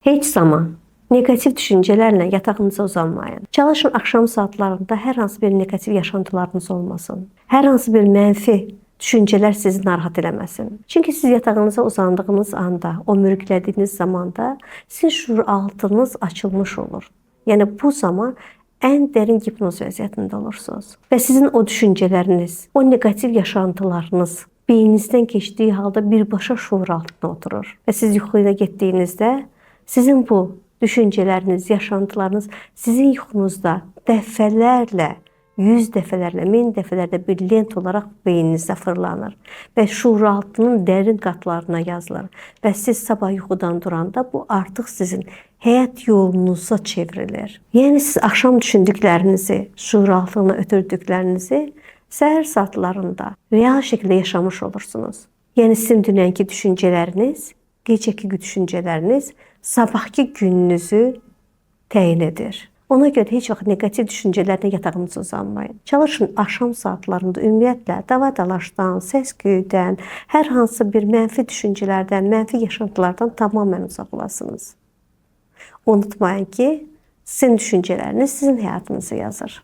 Heç zaman negativ düşüncələrlə yatağınıza uzanmayın. Çalışın axşam saatlarında hər hansı bir negativ yaşantılarınız olmasın. Hər hansı bir mənfi düşüncələr sizi narahat eləməsin. Çünki siz yatağınıza uzandığınız anda, o mürgülədiyiniz zamanda sizin şuur altınız açılmış olur. Yəni bu zaman ən dərin hipnoz vəziyyətində olursunuz. Və sizin o düşüncələriniz, o negativ yaşantılarınız beyninizdən keçdiyi halda birbaşa şuur altına oturur. Və siz yuxuya getdiyinizdə sizin bu düşüncələriniz, yaşantılarınız sizin yuxunuzda dəfələrlə, 100 dəfələrlə, 1000 dəfələrlə bir lent olaraq beyninizdə fırlanır və şuuraltının dərin qatlarına yazılır. Və siz sabah yuxudan duranda bu artıq sizin həyat yolunuza çevrilir. Yəni siz axşam düşündüklərinizi, şuuraltına ötürdüklərinizi səhər saatlarında real şəkildə yaşamış olursunuz. Yəni sizin dünənki düşüncələriniz, gecəki düşüncələriniz sabahki gününüzü təyin edir. Ona görə heç vaxt negativ düşüncələrlə yatağınıza uzanmayın. Çalışın axşam saatlarında ümumiyyətlə dava-dalaşdan, səs-küydən, hər hansı bir mənfi düşüncələrdən, mənfi yaşantılardan tamamilə uzaq olasınız. Unutmayın ki, sizin düşüncələriniz sizin həyatınızı yazır.